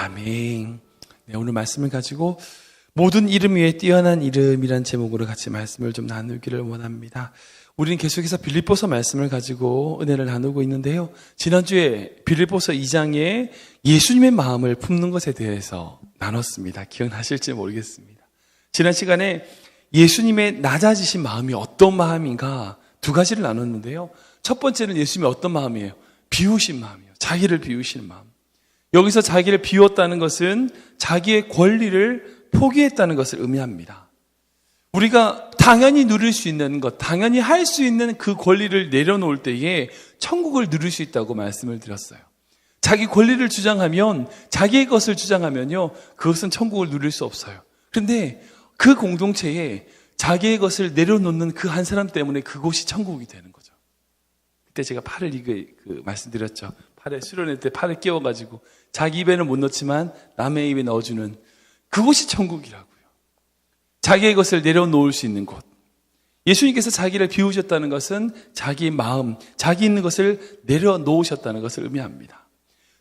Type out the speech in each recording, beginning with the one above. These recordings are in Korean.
아멘. 네, 오늘 말씀을 가지고 모든 이름 위에 뛰어난 이름이란 제목으로 같이 말씀을 좀 나누기를 원합니다. 우리는 계속해서 빌립보서 말씀을 가지고 은혜를 나누고 있는데요. 지난주에 빌립보서 2장에 예수님의 마음을 품는 것에 대해서 나눴습니다. 기억나실지 모르겠습니다. 지난 시간에 예수님의 낮아지신 마음이 어떤 마음인가 두 가지를 나눴는데요. 첫 번째는 예수님의 어떤 마음이에요? 비우신 마음이에요. 자기를 비우시는 마음. 여기서 자기를 비웠다는 것은 자기의 권리를 포기했다는 것을 의미합니다. 우리가 당연히 누릴 수 있는 것, 당연히 할 수 있는 그 권리를 내려놓을 때에 천국을 누릴 수 있다고 말씀을 드렸어요. 자기 권리를 주장하면, 자기의 것을 주장하면요, 그것은 천국을 누릴 수 없어요. 그런데 그 공동체에 자기의 것을 내려놓는 그 한 사람 때문에 그곳이 천국이 되는 거죠. 그때 제가 팔을 말씀드렸죠. 팔에 수련회 때 팔을 끼워가지고 자기 입에는 못 넣지만 남의 입에 넣어주는 그곳이 천국이라고요. 자기의 것을 내려놓을 수 있는 곳. 예수님께서 자기를 비우셨다는 것은 자기 마음, 자기 있는 것을 내려놓으셨다는 것을 의미합니다.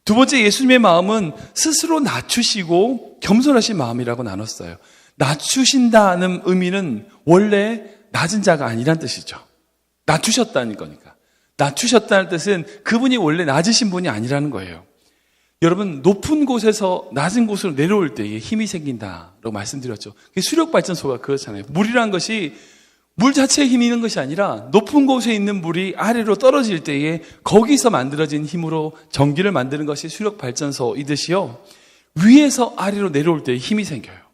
두 번째, 예수님의 마음은 스스로 낮추시고 겸손하신 마음이라고 나눴어요. 낮추신다는 의미는 원래 낮은 자가 아니란 뜻이죠. 낮추셨다는 거니까. 낮추셨다는 뜻은 그분이 원래 낮으신 분이 아니라는 거예요. 여러분, 높은 곳에서 낮은 곳으로 내려올 때에 힘이 생긴다라고 말씀드렸죠. 수력발전소가 그렇잖아요. 물이란 것이 물 자체에 힘이 있는 것이 아니라 높은 곳에 있는 물이 아래로 떨어질 때에 거기서 만들어진 힘으로 전기를 만드는 것이 수력발전소이듯이요. 위에서 아래로 내려올 때에 힘이 생겨요.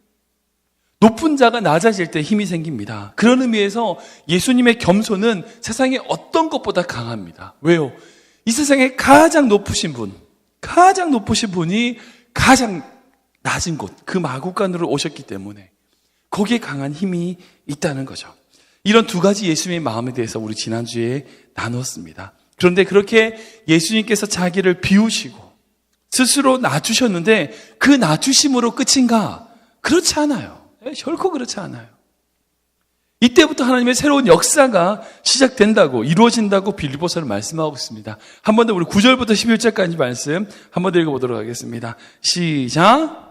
높은 자가 낮아질 때 힘이 생깁니다. 그런 의미에서 예수님의 겸손은 세상의 어떤 것보다 강합니다. 왜요? 이 세상에 가장 높으신 분이 가장 낮은 곳, 그 마구간으로 오셨기 때문에 거기에 강한 힘이 있다는 거죠. 이런 두 가지 예수님의 마음에 대해서 우리 지난주에 나눴습니다. 그런데 그렇게 예수님께서 자기를 비우시고 스스로 낮추셨는데 그 낮추심으로 끝인가? 그렇지 않아요. 결코 그렇지 않아요. 이때부터 하나님의 새로운 역사가 시작된다고, 이루어진다고 빌립보서는 말씀하고 있습니다. 한 번 더 우리 9절부터 11절까지 말씀 한 번 더 읽어보도록 하겠습니다. 시작!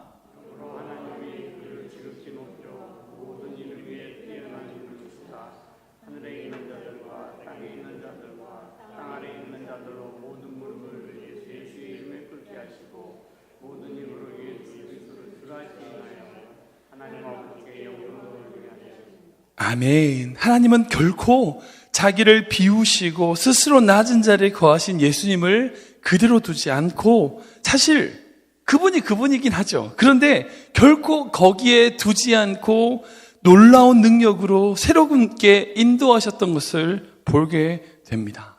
아멘. 하나님은 결코 자기를 비우시고 스스로 낮은 자리에 거하신 예수님을 그대로 두지 않고, 사실 그분이긴 하죠. 그런데 결코 거기에 두지 않고 놀라운 능력으로 새롭게 인도하셨던 것을 보게 됩니다.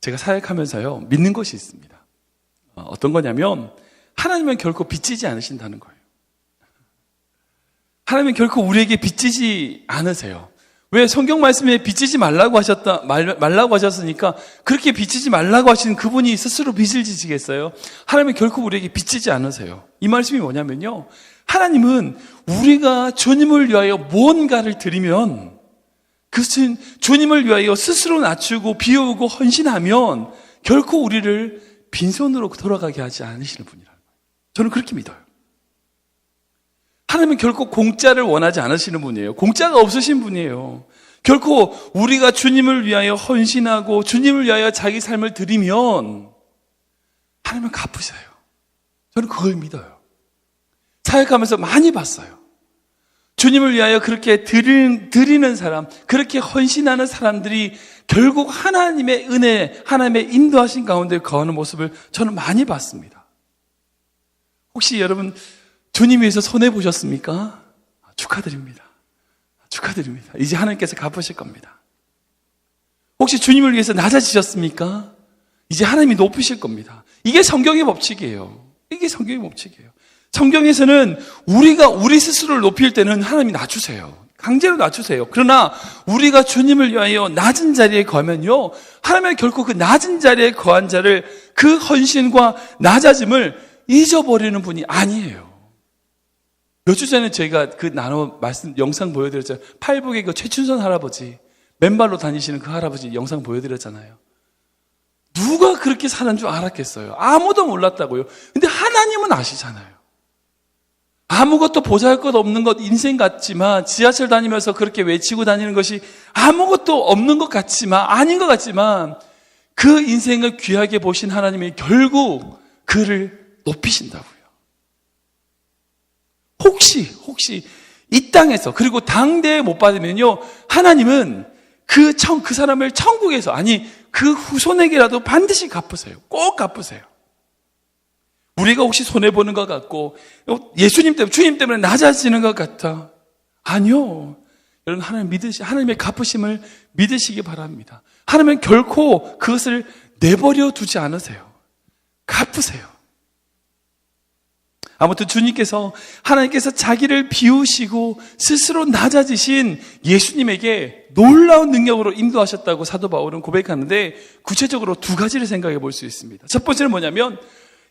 제가 사역하면서요, 믿는 것이 있습니다. 어떤 거냐면 하나님은 결코 빚지지 않으신다는 거예요. 하나님은 결코 우리에게 빚지지 않으세요. 왜? 성경 말씀에 빚지지 말라고 하셨으니까 그렇게 빚지지 말라고 하시는 그분이 스스로 빚을 지시겠어요? 하나님은 결코 우리에게 빚지지 않으세요. 이 말씀이 뭐냐면요, 하나님은 우리가 주님을 위하여 무언가를 드리면, 그것은 주님을 위하여 스스로 낮추고 비우고 헌신하면 결코 우리를 빈손으로 돌아가게 하지 않으시는 분이라는 거예요. 저는 그렇게 믿어요. 하나님은 결코 공짜를 원하지 않으시는 분이에요. 공짜가 없으신 분이에요. 결코 우리가 주님을 위하여 헌신하고 주님을 위하여 자기 삶을 드리면 하나님은 갚으셔요. 저는 그걸 믿어요. 사역하면서 많이 봤어요. 주님을 위하여 그렇게 드리는 사람, 그렇게 헌신하는 사람들이 결국 하나님의 은혜, 하나님의 인도하신 가운데 거하는 모습을 저는 많이 봤습니다. 혹시 여러분 주님 위해서 손해보셨습니까? 축하드립니다. 축하드립니다. 이제 하나님께서 갚으실 겁니다. 혹시 주님을 위해서 낮아지셨습니까? 이제 하나님이 높으실 겁니다. 이게 성경의 법칙이에요. 이게 성경의 법칙이에요. 성경에서는 우리가 우리 스스로를 높일 때는 하나님이 낮추세요. 강제로 낮추세요. 그러나 우리가 주님을 위하여 낮은 자리에 거하면요, 하나님은 결코 그 낮은 자리에 거한 자를, 그 헌신과 낮아짐을 잊어버리는 분이 아니에요. 몇 주 전에 저희가 영상 보여드렸잖아요. 팔복의 그 최춘선 할아버지, 맨발로 다니시는 그 할아버지 영상 보여드렸잖아요. 누가 그렇게 사는 줄 알았겠어요? 아무도 몰랐다고요. 근데 하나님 하나님은 아시잖아요. 아무것도 보잘것 없는 것 인생 같지만, 지하철 다니면서 그렇게 외치고 다니는 것이 아무것도 없는 것 같지만, 아닌 것 같지만, 그 인생을 귀하게 보신 하나님이 결국 그를 높이신다고요. 혹시 이 땅에서, 그리고 당대에 못 받으면요, 하나님은 그 사람을 천국에서, 아니 그 후손에게라도 반드시 갚으세요. 꼭 갚으세요. 우리가 혹시 손해보는 것 같고, 예수님 때문에, 주님 때문에 낮아지는 것 같아. 아니요. 여러분, 하나님의 갚으심을 믿으시기 바랍니다. 하나님은 결코 그것을 내버려 두지 않으세요. 갚으세요. 아무튼 하나님께서 자기를 비우시고 스스로 낮아지신 예수님에게 놀라운 능력으로 인도하셨다고 사도 바울은 고백하는데, 구체적으로 두 가지를 생각해 볼 수 있습니다. 첫 번째는 뭐냐면,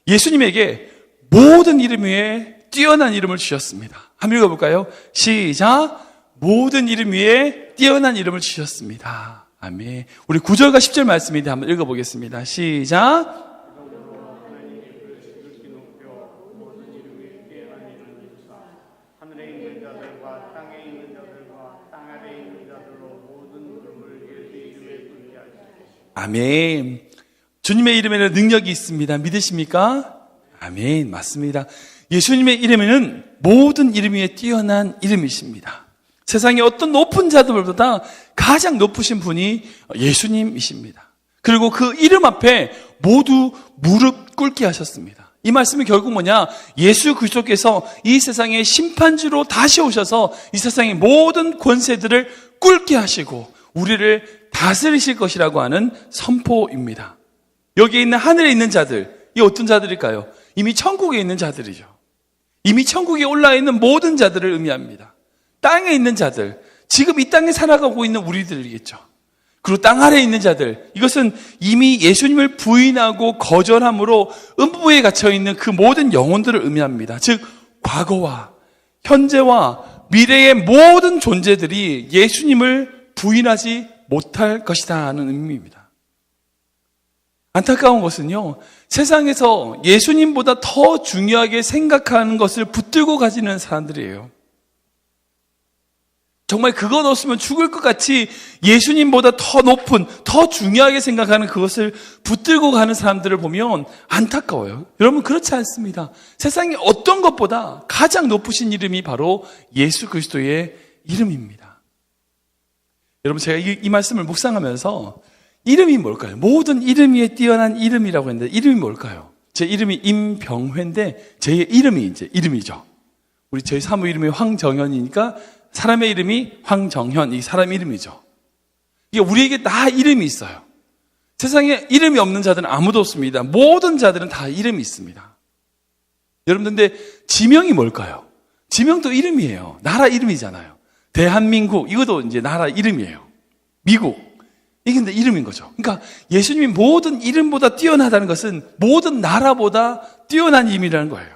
예수님에게 모든 이름 위에 뛰어난 이름을 주셨습니다. 한번 읽어볼까요? 시작. 모든 이름 위에 뛰어난 이름을 주셨습니다. 아멘. 우리 9절과 10절 말씀인데 한번 읽어보겠습니다. 시작. 아멘. 주님의 이름에는 능력이 있습니다. 믿으십니까? 아멘. 맞습니다. 예수님의 이름에는 모든 이름 위에 뛰어난 이름이십니다. 세상의 어떤 높은 자들보다 가장 높으신 분이 예수님이십니다. 그리고 그 이름 앞에 모두 무릎 꿇게 하셨습니다. 이 말씀이 결국 뭐냐? 예수 그리스도께서 이 세상의 심판주로 다시 오셔서 이 세상의 모든 권세들을 꿇게 하시고 우리를 다스리실 것이라고 하는 선포입니다. 여기에 있는 하늘에 있는 자들, 이 어떤 자들일까요? 이미 천국에 있는 자들이죠. 이미 천국에 올라 있는 모든 자들을 의미합니다. 땅에 있는 자들, 지금 이 땅에 살아가고 있는 우리들이겠죠. 그리고 땅 아래에 있는 자들, 이것은 이미 예수님을 부인하고 거절함으로 음부에 갇혀있는 그 모든 영혼들을 의미합니다. 즉 과거와 현재와 미래의 모든 존재들이 예수님을 부인하지 못할 것이다 하는 의미입니다. 안타까운 것은요, 세상에서 예수님보다 더 중요하게 생각하는 것을 붙들고 가지는 사람들이에요. 정말 그것 없으면 죽을 것 같이 예수님보다 더 높은, 더 중요하게 생각하는 그것을 붙들고 가는 사람들을 보면 안타까워요. 여러분, 그렇지 않습니다. 세상에 어떤 것보다 가장 높으신 이름이 바로 예수 그리스도의 이름입니다. 여러분, 제가 이 말씀을 묵상하면서 이름이 뭘까요? 모든 이름 위에 뛰어난 이름이라고 했는데 이름이 뭘까요? 제 이름이 임병회인데 제 이름이 이제 이름이죠. 우리 저희 사무 이름이 황정현이니까 사람의 이름이 황정현, 이 사람 이름이죠. 이게 우리에게 다 이름이 있어요. 세상에 이름이 없는 자들은 아무도 없습니다. 모든 자들은 다 이름이 있습니다. 여러분, 근데 지명이 뭘까요? 지명도 이름이에요. 나라 이름이잖아요. 대한민국, 이것도 이제 나라 이름이에요. 미국, 이게 근데 이름인 거죠. 그러니까 예수님이 모든 이름보다 뛰어나다는 것은 모든 나라보다 뛰어난 이름이라는 거예요.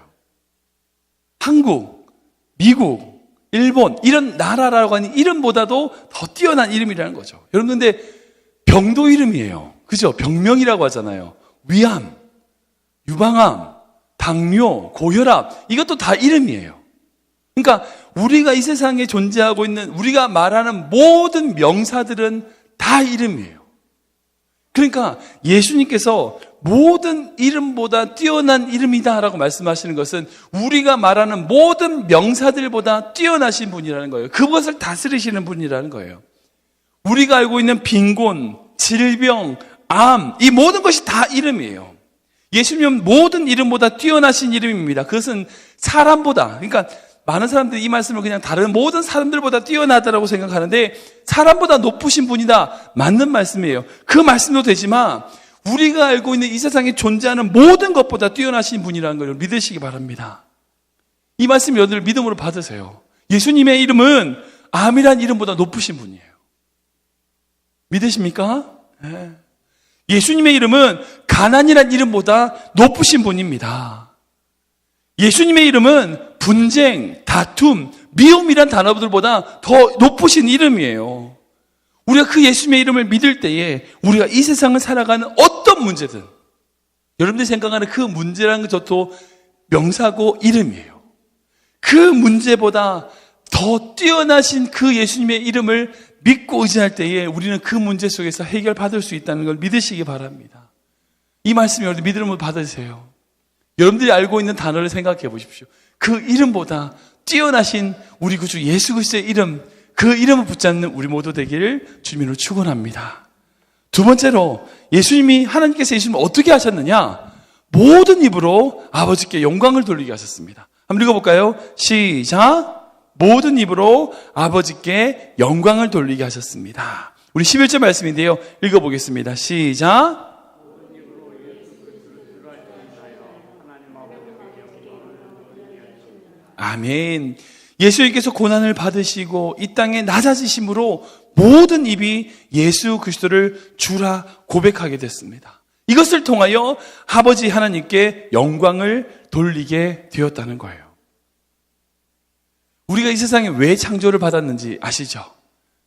한국, 미국, 일본, 이런 나라라고 하는 이름보다도 더 뛰어난 이름이라는 거죠. 여러분, 근데 병도 이름이에요. 그죠? 병명이라고 하잖아요. 위암, 유방암, 당뇨, 고혈압, 이것도 다 이름이에요. 그러니까 우리가 이 세상에 존재하고 있는, 우리가 말하는 모든 명사들은 다 이름이에요. 그러니까 예수님께서 모든 이름보다 뛰어난 이름이다라고 말씀하시는 것은 우리가 말하는 모든 명사들보다 뛰어나신 분이라는 거예요. 그것을 다스리시는 분이라는 거예요. 우리가 알고 있는 빈곤, 질병, 암, 이 모든 것이 다 이름이에요. 예수님은 모든 이름보다 뛰어나신 이름입니다. 그것은 사람보다, 그러니까 많은 사람들이 이 말씀을 그냥 다른 모든 사람들보다 뛰어나다라고 생각하는데 사람보다 높으신 분이다. 맞는 말씀이에요. 그 말씀도 되지만 우리가 알고 있는 이 세상에 존재하는 모든 것보다 뛰어나신 분이라는 걸 믿으시기 바랍니다. 이 말씀 여러분들 믿음으로 받으세요. 예수님의 이름은 암이란 이름보다 높으신 분이에요. 믿으십니까? 네. 예수님의 이름은 가난이란 이름보다 높으신 분입니다. 예수님의 이름은 분쟁, 다툼, 미움이란 단어들보다 더 높으신 이름이에요. 우리가 그 예수님의 이름을 믿을 때에 우리가 이 세상을 살아가는 어떤 문제든 여러분들이 생각하는 그 문제라는 것도 명사고 이름이에요. 그 문제보다 더 뛰어나신 그 예수님의 이름을 믿고 의지할 때에 우리는 그 문제 속에서 해결받을 수 있다는 걸 믿으시기 바랍니다. 이 말씀 여러분들 믿음으로 받으세요. 여러분들이 알고 있는 단어를 생각해 보십시오. 그 이름보다 뛰어나신 우리 구주 예수 그리스도의 이름, 그 이름을 붙잡는 우리 모두 되기를 주님으로 축원합니다. 두 번째로 예수님이 하나님께서 예수님을 어떻게 하셨느냐? 모든 입으로 아버지께 영광을 돌리게 하셨습니다. 한번 읽어볼까요? 시작! 모든 입으로 아버지께 영광을 돌리게 하셨습니다. 우리 11절 말씀인데요. 읽어보겠습니다. 시작! 아멘. 예수님께서 고난을 받으시고 이 땅에 낮아지심으로 모든 입이 예수 그리스도를 주라 고백하게 됐습니다. 이것을 통하여 아버지 하나님께 영광을 돌리게 되었다는 거예요. 우리가 이 세상에 왜 창조를 받았는지 아시죠?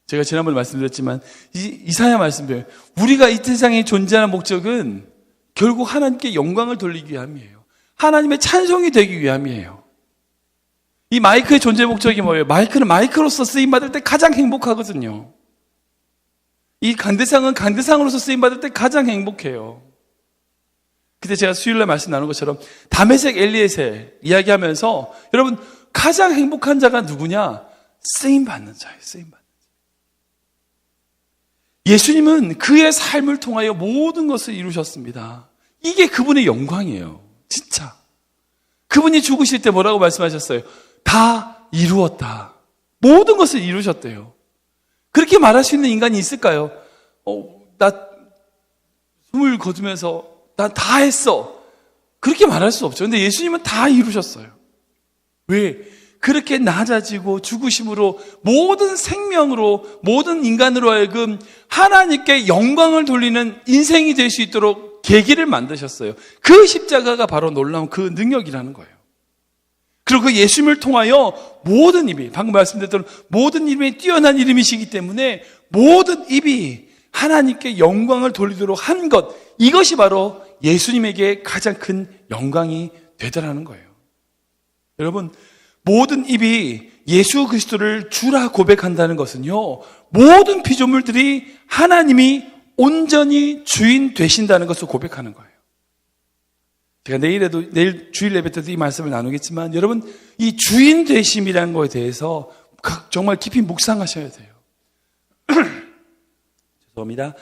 제가 지난번에 말씀드렸지만 이사야 말씀대로 우리가 이 세상에 존재하는 목적은 결국 하나님께 영광을 돌리기 위함이에요. 하나님의 찬송이 되기 위함이에요. 이 마이크의 존재 목적이 뭐예요? 마이크는 마이크로서 쓰임받을 때 가장 행복하거든요. 이 간대상은 간대상으로서 쓰임받을 때 가장 행복해요. 그때 제가 수요일날 말씀 나눈 것처럼 다메섹 엘리에셀 이야기하면서 여러분 가장 행복한 자가 누구냐? 쓰임받는 자예요. 쓰임받는 자. 예수님은 그의 삶을 통하여 모든 것을 이루셨습니다. 이게 그분의 영광이에요. 진짜. 그분이 죽으실 때 뭐라고 말씀하셨어요? 다 이루었다. 모든 것을 이루셨대요. 그렇게 말할 수 있는 인간이 있을까요? 나 숨을 거두면서 나 다 했어. 그렇게 말할 수 없죠. 근데 예수님은 다 이루셨어요. 왜? 그렇게 낮아지고 죽으심으로 모든 생명으로 모든 인간으로 하여금 하나님께 영광을 돌리는 인생이 될 수 있도록 계기를 만드셨어요. 그 십자가가 바로 놀라운 그 능력이라는 거예요. 그리고 그 예수님을 통하여 모든 입이, 방금 말씀드렸던 모든 이름이 뛰어난 이름이시기 때문에 모든 입이 하나님께 영광을 돌리도록 한 것, 이것이 바로 예수님에게 가장 큰 영광이 되더라는 거예요. 여러분, 모든 입이 예수 그리스도를 주라 고백한다는 것은요, 모든 피조물들이 하나님이 온전히 주인 되신다는 것을 고백하는 거예요. 제가 내일 주일 예배 때도 이 말씀을 나누겠지만 여러분 이 주인 되심이라는 것에 대해서 정말 깊이 묵상하셔야 돼요. 죄송합니다.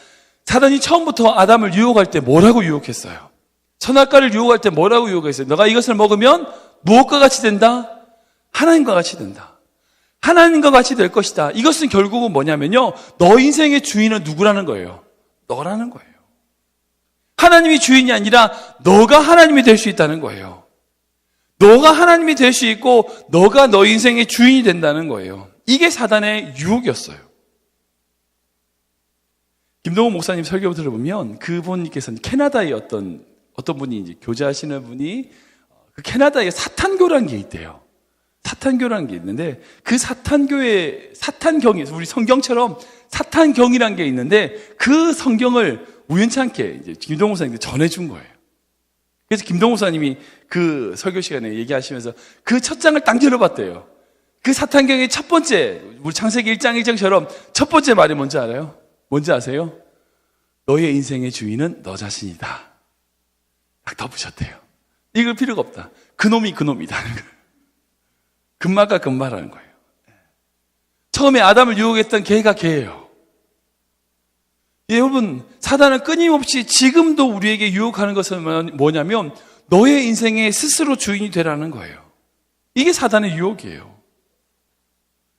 사단이 처음부터 아담을 유혹할 때 뭐라고 유혹했어요? 선악과를 유혹할 때 뭐라고 유혹했어요? 너가 이것을 먹으면 무엇과 같이 된다? 하나님과 같이 된다. 하나님과 같이 될 것이다. 이것은 결국은 뭐냐면요, 너 인생의 주인은 누구라는 거예요? 너라는 거예요. 하나님이 주인이 아니라 너가 하나님이 될 수 있다는 거예요. 너가 하나님이 될 수 있고 너가 너 인생의 주인이 된다는 거예요. 이게 사단의 유혹이었어요. 김동호 목사님 설교 들어보면 그분께서는 캐나다의 어떤 분이 이제 교제하시는 분이 그 캐나다에 사탄교라는 게 있대요. 사탄교라는 게 있는데 그 사탄교의 사탄경이 우리 성경처럼 사탄경이라는 게 있는데 그 성경을 우연찮게 이제 김동호 목사님께 전해준 거예요. 그래서 김동호 목사님이 그 설교 시간에 얘기하시면서 그 첫 장을 딱 열어봤대요. 그 사탄경의 첫 번째, 우리 창세기 1장 1장처럼 첫 번째 말이 뭔지 알아요? 뭔지 아세요? 너의 인생의 주인은 너 자신이다. 딱 덮으셨대요. 읽을 필요가 없다. 그놈이 그놈이다. 금마가 금마라는 거예요. 처음에 아담을 유혹했던 걔가 걔예요. 여러분, 사단은 끊임없이 지금도 우리에게 유혹하는 것은 뭐냐면 너의 인생의 스스로 주인이 되라는 거예요. 이게 사단의 유혹이에요.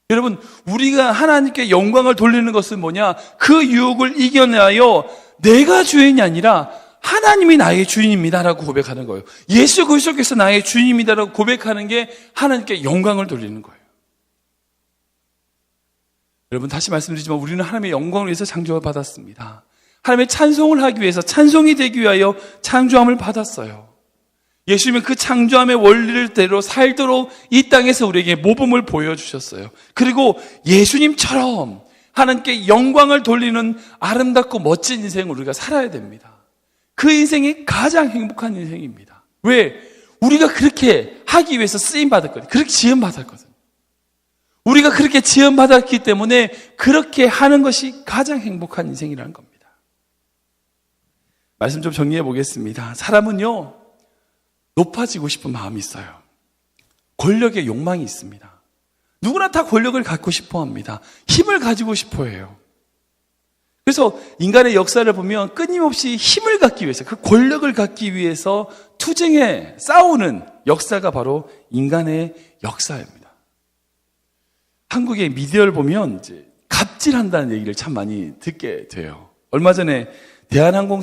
여러분, 우리가 하나님께 영광을 돌리는 것은 뭐냐? 그 유혹을 이겨내어 내가 주인이 아니라 하나님이 나의 주인입니다라고 고백하는 거예요. 예수 그리스도께서 나의 주인입니다라고 고백하는 게 하나님께 영광을 돌리는 거예요. 여러분, 다시 말씀드리지만 우리는 하나님의 영광을 위해서 창조를 받았습니다. 하나님의 찬송을 하기 위해서, 찬송이 되기 위하여 창조함을 받았어요. 예수님은 그 창조함의 원리대로 살도록 이 땅에서 우리에게 모범을 보여주셨어요. 그리고 예수님처럼 하나님께 영광을 돌리는 아름답고 멋진 인생을 우리가 살아야 됩니다. 그 인생이 가장 행복한 인생입니다. 왜? 우리가 그렇게 하기 위해서 쓰임받았거든요. 그렇게 지음받았거든요. 우리가 그렇게 지음받았기 때문에 그렇게 하는 것이 가장 행복한 인생이라는 겁니다. 말씀 좀 정리해 보겠습니다. 사람은요, 높아지고 싶은 마음이 있어요. 권력의 욕망이 있습니다. 누구나 다 권력을 갖고 싶어 합니다. 힘을 가지고 싶어 해요. 그래서 인간의 역사를 보면 끊임없이 힘을 갖기 위해서, 그 권력을 갖기 위해서 투쟁해 싸우는 역사가 바로 인간의 역사입니다. 한국의 미디어를 보면 이제 갑질한다는 얘기를 참 많이 듣게 돼요. 얼마 전에 대한항공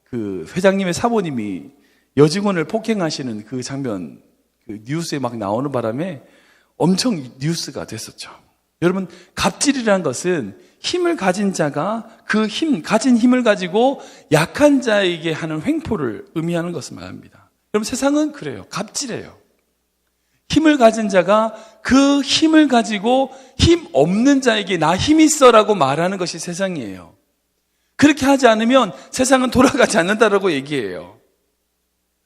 그 회장님의 사모님이 여직원을 폭행하시는 그 장면, 그 뉴스에 막 나오는 바람에 엄청 뉴스가 됐었죠. 여러분, 갑질이라는 것은 힘을 가진 자가 가진 힘을 가지고 약한 자에게 하는 횡포를 의미하는 것을 말합니다. 여러분, 세상은 그래요. 갑질해요. 힘을 가진 자가 그 힘을 가지고 힘 없는 자에게 나 힘 있어라고 말하는 것이 세상이에요. 그렇게 하지 않으면 세상은 돌아가지 않는다라고 얘기해요.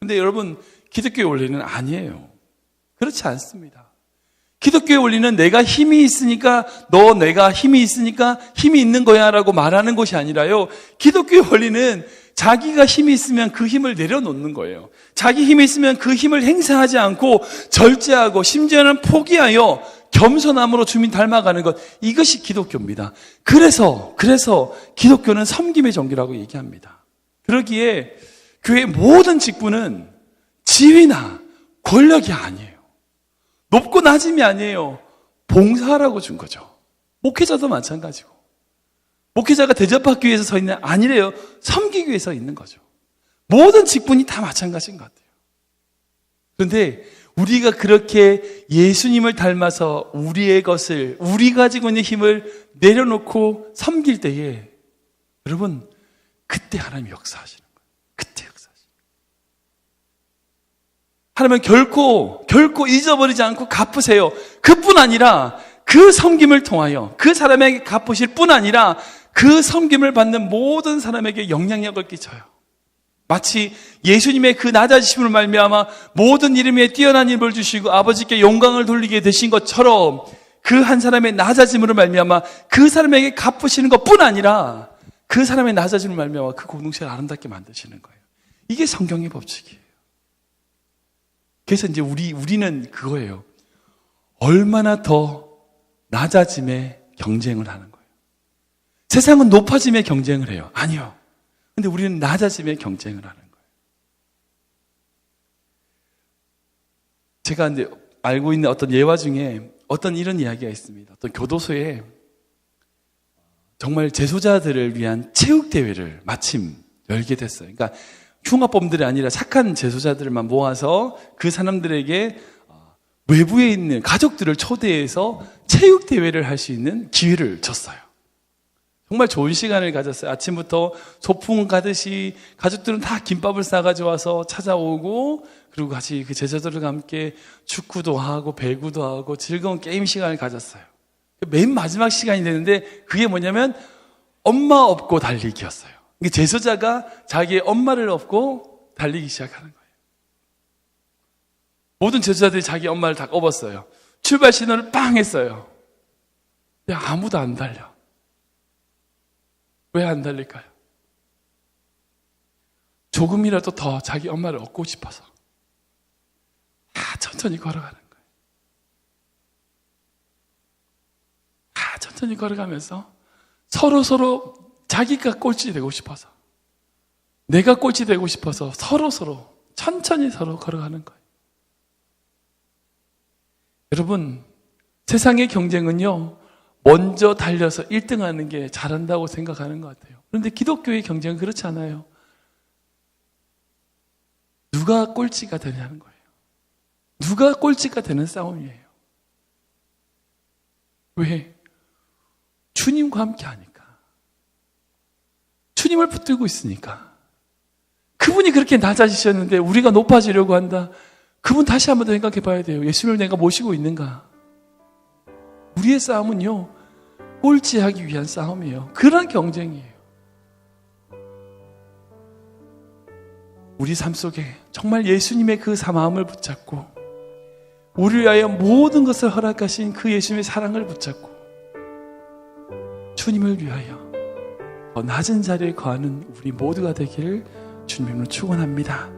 근데 여러분, 기독교의 원리는 아니에요. 그렇지 않습니다. 기독교의 원리는 내가 힘이 있으니까 내가 힘이 있으니까 힘이 있는 거야 라고 말하는 것이 아니라요. 기독교의 원리는 자기가 힘이 있으면 그 힘을 내려놓는 거예요. 자기 힘이 있으면 그 힘을 행사하지 않고 절제하고 심지어는 포기하여 겸손함으로 주민 닮아가는 것, 이것이 기독교입니다. 그래서 기독교는 섬김의 종교라고 얘기합니다. 그러기에 교회의 모든 직분은 지위나 권력이 아니에요. 높고 낮음이 아니에요. 봉사하라고 준 거죠. 목회자도 마찬가지고. 목회자가 대접받기 위해서 서 있는 아니래요. 섬기기 위해서 있는 거죠. 모든 직분이 다 마찬가지인 것 같아요. 그런데 우리가 그렇게 예수님을 닮아서 우리의 것을, 우리 가지고 있는 힘을 내려놓고 섬길 때에 여러분, 그때 하나님이 역사하시는 거예요. 그때 역사하시는 거예요. 하나님은 결코 잊어버리지 않고 갚으세요. 그뿐 아니라 그 섬김을 통하여 그 사람에게 갚으실 뿐 아니라 그 섬김을 받는 모든 사람에게 영향력을 끼쳐요. 마치 예수님의 그 낮아지심을 말미암아 모든 이름 위에 뛰어난 힘을 주시고 아버지께 영광을 돌리게 되신 것처럼 그 한 사람의 낮아짐으로 말미암아 그 사람에게 갚으시는 것뿐 아니라 그 사람의 낮아짐을 말미암아 그 공동체를 아름답게 만드시는 거예요. 이게 성경의 법칙이에요. 그래서 이제 우리는 그거예요. 얼마나 더 낮아짐에 경쟁을 하는 거예요. 세상은 높아짐에 경쟁을 해요. 아니요. 근데 우리는 낮아짐에 경쟁을 하는 거예요. 제가 이제 알고 있는 어떤 예화 중에 어떤 이런 이야기가 있습니다. 어떤 교도소에 정말 재소자들을 위한 체육대회를 마침 열게 됐어요. 그러니까 흉악범들이 아니라 착한 재소자들만 모아서 그 사람들에게 외부에 있는 가족들을 초대해서 체육대회를 할 수 있는 기회를 줬어요. 정말 좋은 시간을 가졌어요. 아침부터 소풍 가듯이 가족들은 다 김밥을 싸가지고 와서 찾아오고 그리고 같이 그 제자들과 함께 축구도 하고 배구도 하고 즐거운 게임 시간을 가졌어요. 맨 마지막 시간이 되는데 그게 뭐냐면 엄마 업고 달리기였어요. 제소자가 자기의 엄마를 업고 달리기 시작하는 거예요. 모든 제소자들이 자기 엄마를 다 업었어요. 출발 신호를 빵 했어요. 근데 아무도 안 달려. 왜 안 달릴까요? 조금이라도 더 자기 엄마를 얻고 싶어서 천천히 걸어가는 거예요. 천천히 걸어가면서 서로 자기가 꼴찌 되고 싶어서 내가 꼴찌 되고 싶어서 서로 천천히 걸어가는 거예요. 여러분, 세상의 경쟁은요, 먼저 달려서 1등하는 게 잘한다고 생각하는 것 같아요. 그런데 기독교의 경쟁은 그렇지 않아요. 누가 꼴찌가 되냐는 거예요. 누가 꼴찌가 되는 싸움이에요. 왜? 주님과 함께 하니까. 주님을 붙들고 있으니까. 그분이 그렇게 낮아지셨는데 우리가 높아지려고 한다. 그분 다시 한번 더 생각해 봐야 돼요. 예수를 내가 모시고 있는가? 우리의 싸움은요, 꼴찌하기 위한 싸움이에요. 그런 경쟁이에요. 우리 삶 속에 정말 예수님의 그 마음을 붙잡고 우리를 위하여 모든 것을 허락하신 그 예수님의 사랑을 붙잡고 주님을 위하여 더 낮은 자리에 거하는 우리 모두가 되기를 주님으로 축원합니다.